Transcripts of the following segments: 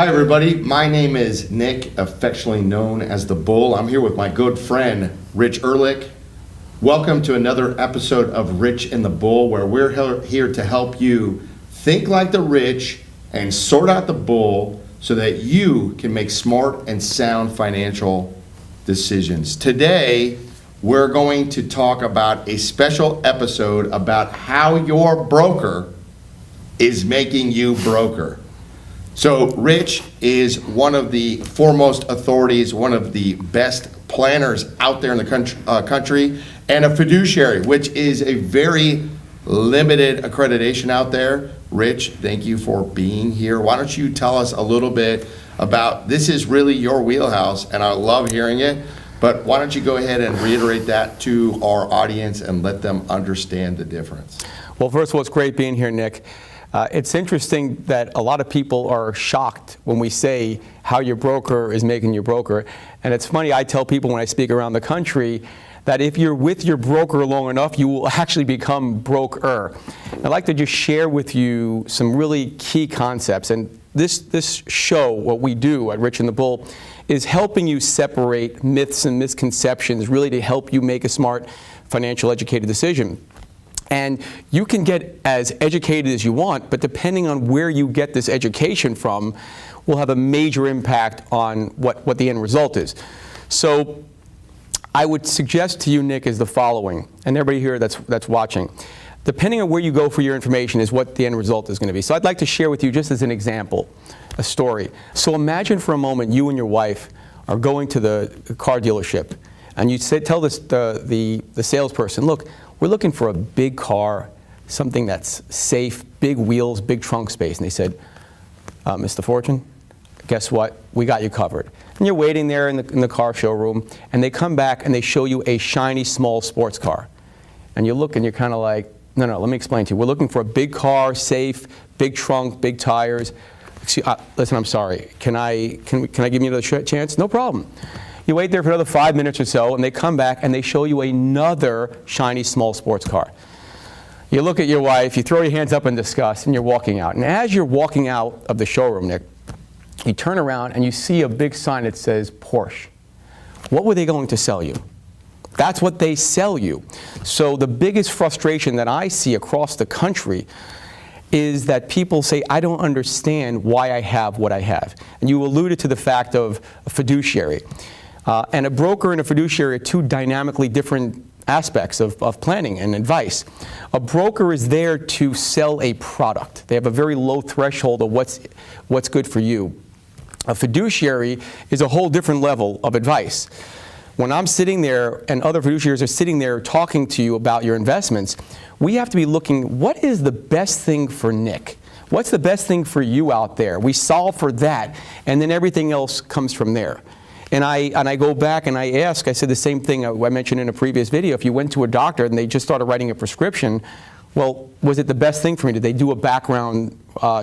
Hi everybody, my name is Nick, affectionately known as The Bull. I'm here with my good friend, Rich Ehrlich. Welcome to another episode of Rich and the Bull, where we're here to help you think like the rich and sort out the bull so that you can make smart and sound financial decisions. Today, we're going to talk about a special episode about how your broker is making you broker. So Rich is one of the foremost authorities, one of the best planners out there in the country, and a fiduciary, which is a very limited accreditation out there. Rich, thank you for being here. Why don't you tell us a little bit about, this is really your wheelhouse, and I love hearing it, but why don't you go ahead and reiterate that to our audience and let them understand the difference? Well, first of all, it's great being here, Nick. It's interesting that a lot of people are shocked when we say how your broker is making you broker. And it's funny, I tell people when I speak around the country that if you're with your broker long enough, you will actually become broker. I'd like to just share with you some really key concepts. And this show, what we do at Rich and the Bull, is helping you separate myths and misconceptions, really to help you make a smart financial educated decision. And you can get as educated as you want, but depending on where you get this education from will have a major impact on what the end result is. So I would suggest to you, Nick, is the following, and everybody here that's watching. Depending on where you go for your information is what the end result is going to be. So I'd like to share with you, just as an example, a story. So imagine for a moment you and your wife are going to the car dealership, and you tell the salesperson, look, we're looking for a big car, something that's safe, big wheels, big trunk space. And they said, Mr. Fortune, guess what? We got you covered. And you're waiting there in the car showroom, and they come back and they show you a shiny, small sports car. And you look and you're kind of like, no, let me explain to you. We're looking for a big car, safe, big trunk, big tires. Listen, I'm sorry. Can I give you another chance? No problem. You wait there for another 5 minutes or so, and they come back and they show you another shiny small sports car. You look at your wife, you throw your hands up in disgust, and you're walking out. And as you're walking out of the showroom, Nick, you turn around and you see a big sign that says Porsche. What were they going to sell you? That's what they sell you. So the biggest frustration that I see across the country is that people say, I don't understand why I have what I have. And you alluded to the fact of a fiduciary. And a broker and a fiduciary are two dynamically different aspects of planning and advice. A broker is there to sell a product. They have a very low threshold of what's good for you. A fiduciary is a whole different level of advice. When I'm sitting there and other fiduciaries are sitting there talking to you about your investments, we have to be looking, what is the best thing for Nick? What's the best thing for you out there? We solve for that, and then everything else comes from there. And I go back and I ask, I said the same thing I mentioned in a previous video. If you went to a doctor and they just started writing a prescription, well, was it the best thing for me? Did they do a background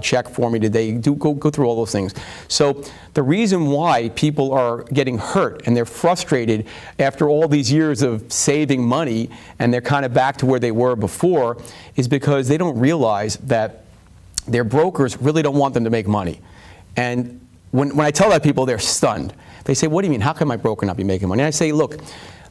check for me? Did they go through all those things? So the reason why people are getting hurt and they're frustrated after all these years of saving money and they're kind of back to where they were before is because they don't realize that their brokers really don't want them to make money. And when I tell that people, they're stunned. They say, what do you mean? How can my broker not be making money? And I say, look,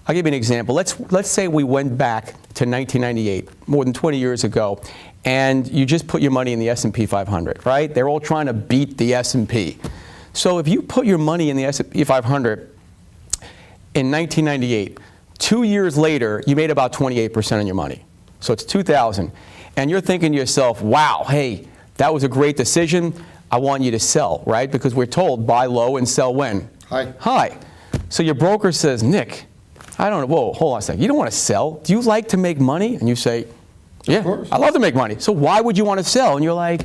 I'll give you an example. Let's say we went back to 1998, more than 20 years ago, and you just put your money in the S&P 500, right? They're all trying to beat the S&P. So if you put your money in the S&P 500 in 1998, 2 years later, you made about 28% on your money. So it's 2,000. And you're thinking to yourself, wow, hey, that was a great decision. I want you to sell, right? Because we're told buy low and sell when? High. So your broker says, Nick, I don't know, whoa, hold on a second. You don't want to sell. Do you like to make money? And you say, yeah, I love to make money. So why would you want to sell? And you're like,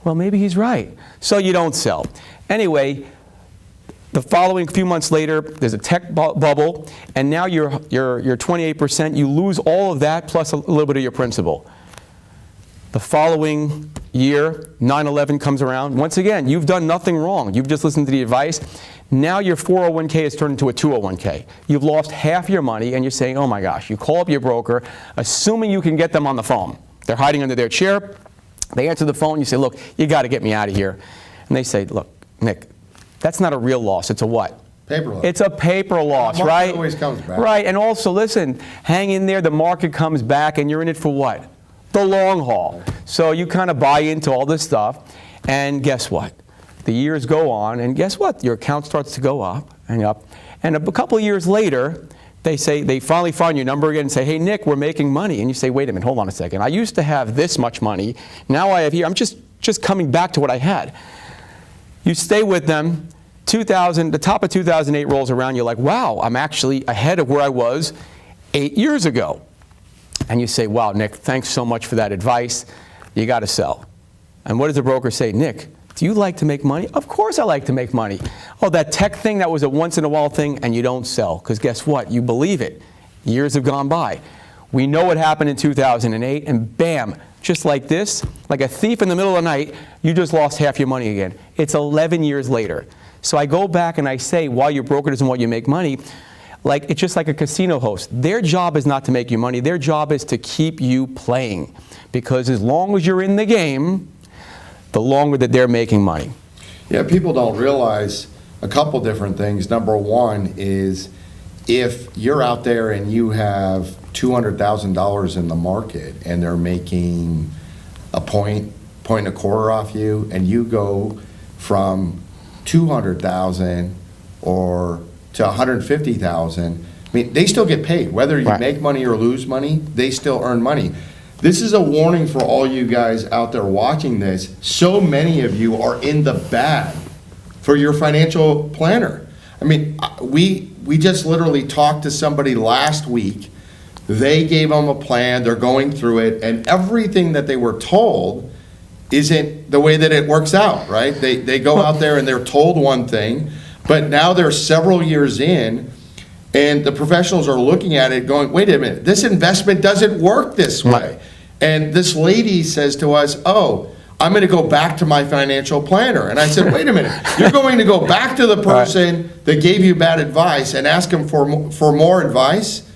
well, maybe he's right. So you don't sell. Anyway, the following few months later, there's a tech bubble, and now you're 28%. You lose all of that plus a little bit of your principal. The following year, 9/11 comes around. Once again, you've done nothing wrong. You've just listened to the advice. Now your 401k has turned into a 201k. You've lost half your money, and you're saying, oh my gosh. You call up your broker, assuming you can get them on the phone. They're hiding under their chair. They answer the phone. You say, look, you got to get me out of here. And they say, look, Nick, that's not a real loss. It's a what? Paper loss. It's a paper loss, market right? always comes back. Right, and also, listen, hang in there. The market comes back, and you're in it for what? The long haul. So you kind of buy into all this stuff, and guess what? The years go on, and guess what? Your account starts to go up and up. And a couple of years later, they finally find your number again and say, hey, Nick, we're making money. And you say, wait a minute, hold on a second. I used to have this much money. Now I have here. I'm just coming back to what I had. You stay with them. The top of 2008 rolls around. You're like, wow, I'm actually ahead of where I was 8 years ago. And you say, wow, Nick, thanks so much for that advice. You got to sell. And what does the broker say? Nick, do you like to make money? Of course I like to make money. Oh, that tech thing, that was a once-in-a-while thing, and you don't sell. Because guess what? You believe it. Years have gone by. We know what happened in 2008, and bam, just like this, like a thief in the middle of the night, you just lost half your money again. It's 11 years later. So I go back and I say, why your broker doesn't want you to make money, like it's just like a casino host. Their job is not to make you money. Their job is to keep you playing. Because as long as you're in the game, the longer that they're making money. Yeah, people don't realize a couple different things. Number one is if you're out there and you have $200,000 in the market and they're making a point and a quarter off you, and you go from 200,000 or to 150,000, I mean, they still get paid. Whether you Right. make money or lose money, they still earn money. This is a warning for all you guys out there watching this. So many of you are in the bad for your financial planner. I mean, we just literally talked to somebody last week. They gave them a plan, they're going through it, and everything that they were told isn't the way that it works out, right? They go out there and they're told one thing, but now they're several years in, and the professionals are looking at it going, wait a minute, this investment doesn't work this way. And this lady says to us, oh, I'm going to go back to my financial planner. And I said, wait a minute, you're going to go back to the person that gave you bad advice and ask them for more advice?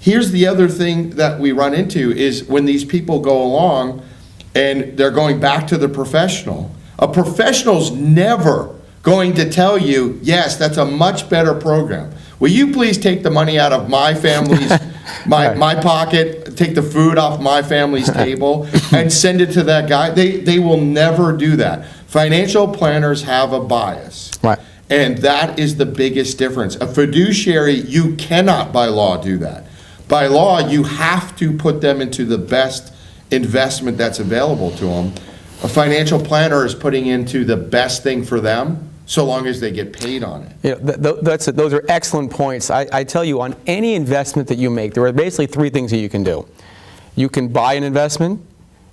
Here's the other thing that we run into is when these people go along and they're going back to the professional, a professional's never going to tell you, yes, that's a much better program. Will you please take the money out of my family's, my pocket, take the food off my family's table and send it to that guy? They will never do that. Financial planners have a bias. Right. And that is the biggest difference. A fiduciary, you cannot by law do that. By law, you have to put them into the best investment that's available to them. A financial planner is putting into the best thing for them, so long as they get paid on it. Yeah, those are excellent points. I tell you, on any investment that you make, there are basically three things that you can do. You can buy an investment,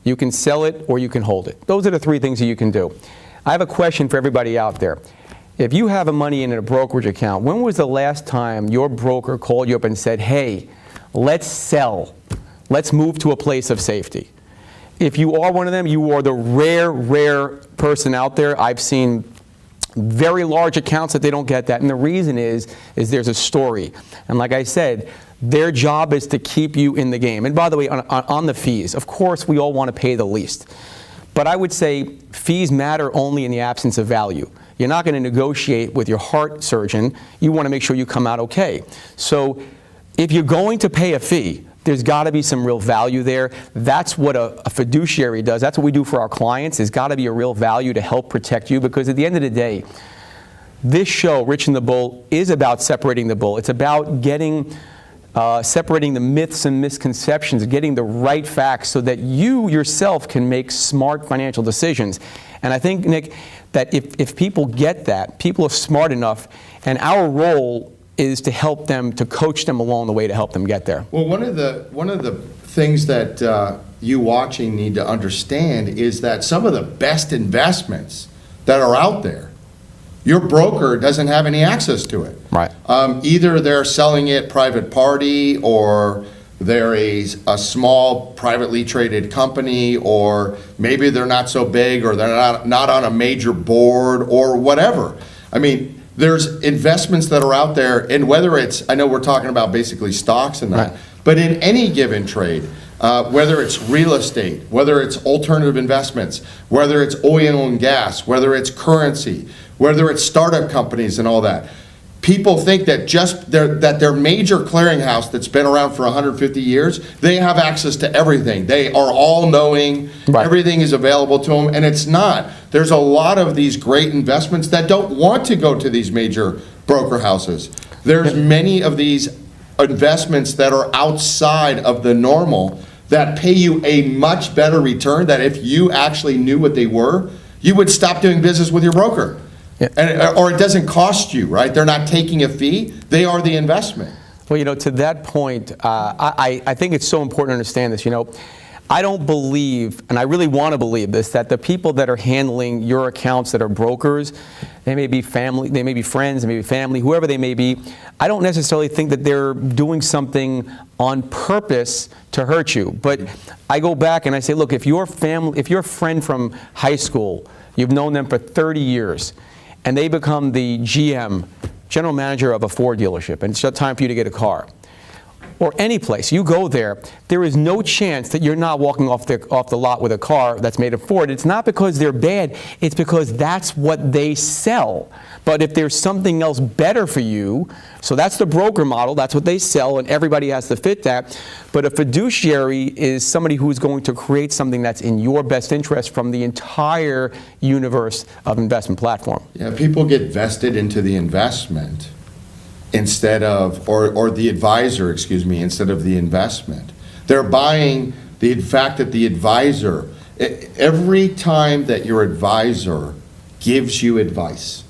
you can sell it, or you can hold it. Those are the three things that you can do. I have a question for everybody out there. If you have money in a brokerage account, when was the last time your broker called you up and said, hey, let's sell. Let's move to a place of safety. If you are one of them, you are the rare person out there. I've seen very large accounts that they don't get that. And the reason is there's a story. And like I said, their job is to keep you in the game. And by the way, on the fees, of course, we all want to pay the least. But I would say fees matter only in the absence of value. You're not going to negotiate with your heart surgeon. You want to make sure you come out okay. So if you're going to pay a fee, there's got to be some real value there. That's what a fiduciary does. That's what we do for our clients. There's got to be a real value to help protect you, because at the end of the day, this show, Rich and the Bull, is about separating the bull. It's about separating the myths and misconceptions, getting the right facts so that you yourself can make smart financial decisions. And I think, Nick, that if people get that, people are smart enough, and our role is to help them, to coach them along the way to help them get there. Well, one of the things that you watching need to understand is that some of the best investments that are out there, your broker doesn't have any access to it. Right. Either they're selling it private party, or they're a small privately traded company, or maybe they're not so big, or they're not on a major board, or whatever. I mean, there's investments that are out there, and whether it's, I know we're talking about basically stocks and that, Right. but in any given trade, whether it's real estate, whether it's alternative investments, whether it's oil and gas, whether it's currency, whether it's startup companies and all that. People think that their major clearinghouse that's been around for 150 years, they have access to everything. They are all knowing, Right. Everything is available to them, and it's not. There's a lot of these great investments that don't want to go to these major broker houses. There's many of these investments that are outside of the normal that pay you a much better return, that if you actually knew what they were, you would stop doing business with your broker. Yeah. Or it doesn't cost you, right? They're not taking a fee, they are the investment. Well, to that point, I think it's so important to understand this. I don't believe, and I really want to believe this, that the people that are handling your accounts that are brokers, they may be family, they may be friends, they may be family, whoever they may be, I don't necessarily think that they're doing something on purpose to hurt you. But I go back and I say, look, if your a friend from high school, you've known them for 30 years, and they become the GM, general manager of a Ford dealership, and it's time for you to get a car, or any place, you go there is no chance that you're not walking off the lot with a car that's made of Ford. It's not because they're bad, it's because that's what they sell. But if there's something else better for you, so that's the broker model, that's what they sell, and everybody has to fit that. But a fiduciary is somebody who's going to create something that's in your best interest from the entire universe of investment platform. Yeah, people get vested into the investment instead of, or the advisor, instead of the investment. They're buying the fact that the advisor, every time that your advisor gives you advice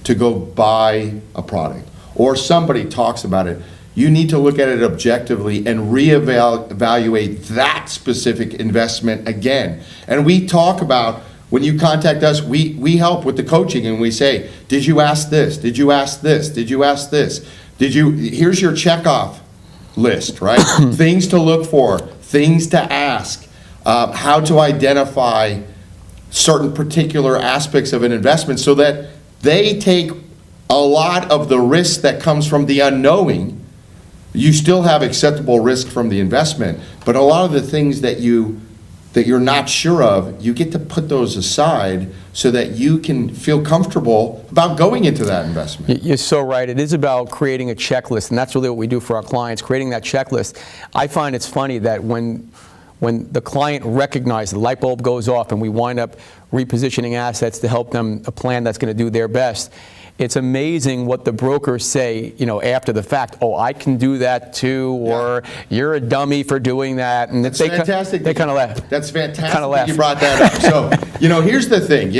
to go buy a product, or somebody talks about it, you need to look at it objectively and reevaluate that specific investment again. And we talk about, when you contact us, we help with the coaching, and we say, did you ask this? Did you ask this? Did you ask this? Here's your checkoff list, right? Things to look for, things to ask, how to identify certain particular aspects of an investment so that they take a lot of the risk that comes from the unknowing. You still have acceptable risk from the investment, but a lot of the things that you're not sure of, you get to put those aside so that you can feel comfortable about going into that investment. You're so right. It is about creating a checklist, and that's really what we do for our clients, creating that checklist. I find it's funny that when the client recognizes the light bulb goes off and we wind up repositioning assets to help them a plan that's going to do their best, it's amazing what the brokers say, after the fact. Oh, I can do that too, or you're a dummy for doing that. And That's fantastic. They kind of laugh. That's fantastic Kind of laugh. You brought that up. So, here's the thing,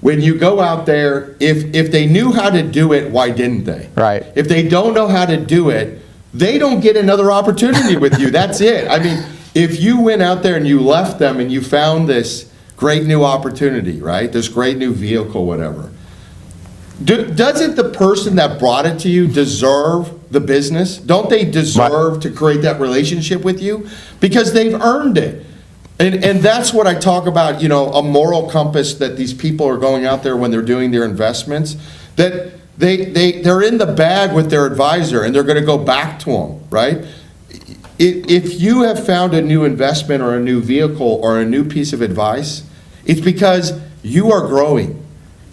when you go out there, if they knew how to do it, why didn't they? Right. If they don't know how to do it, they don't get another opportunity with you. That's it. I mean, if you went out there and you left them and you found this great new opportunity, right? This great new vehicle, whatever. Doesn't the person that brought it to you deserve the business? Don't they deserve to create that relationship with you? Because they've earned it. And that's what I talk about, a moral compass that these people are going out there when they're doing their investments, that they're in the bag with their advisor and they're going to go back to them, right? If you have found a new investment or a new vehicle or a new piece of advice, it's because you are growing.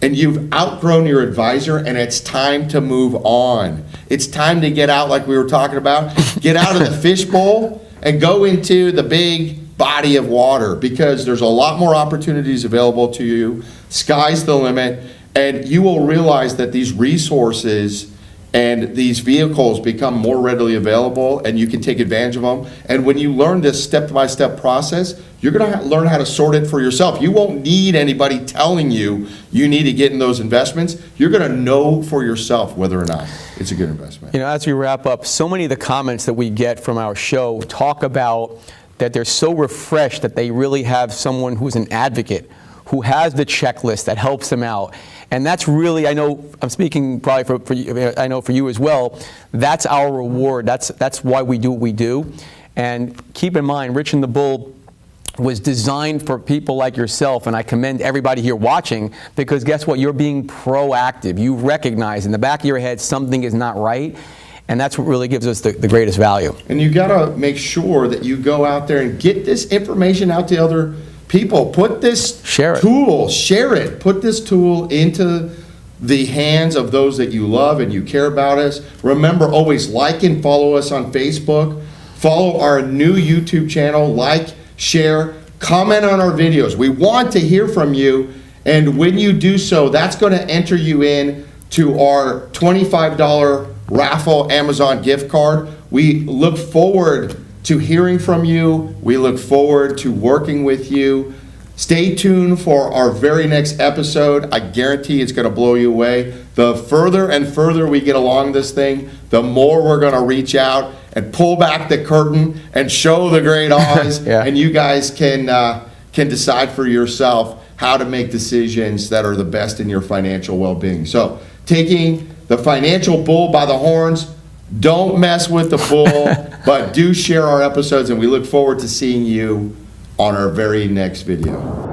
And you've outgrown your advisor, and it's time to move on. It's time to get out, like we were talking about, get out of the fishbowl and go into the big body of water, because there's a lot more opportunities available to you. Sky's the limit, and you will realize that these resources and these vehicles become more readily available, and you can take advantage of them. And when you learn this step-by-step process, you're going to learn how to sort it for yourself. You won't need anybody telling you need to get in those investments. You're going to know for yourself whether or not it's a good investment. As we wrap up, so many of the comments that we get from our show talk about that they're so refreshed that they really have someone who's an advocate, who has the checklist that helps them out. And that's really, I know, I'm speaking probably for you, I know for you as well, that's our reward. That's why we do what we do. And keep in mind, Rich and the Bull was designed for people like yourself, and I commend everybody here watching, because guess what? You're being proactive. You recognize in the back of your head something is not right, And that's what really gives us the greatest value. And you got to make sure that you go out there and get this information out to other people. Put this Share it. tool, share it. Put this tool into the hands of those that you love and you care about us. Remember, always like and follow us on Facebook. Follow our new YouTube channel. Like, share, comment on our videos. We want to hear from you. And when you do so, that's going to enter you in to our $25 raffle Amazon gift card. We look forward to hearing from you. We look forward to working with you. Stay tuned for our very next episode. I guarantee it's going to blow you away. The further and further we get along this thing, the more we're going to reach out and pull back the curtain and show the great Oz. Yeah. And you guys can decide for yourself how to make decisions that are the best in your financial well-being. So, taking the financial bull by the horns, don't mess with the bull, but do share our episodes, and we look forward to seeing you on our very next video.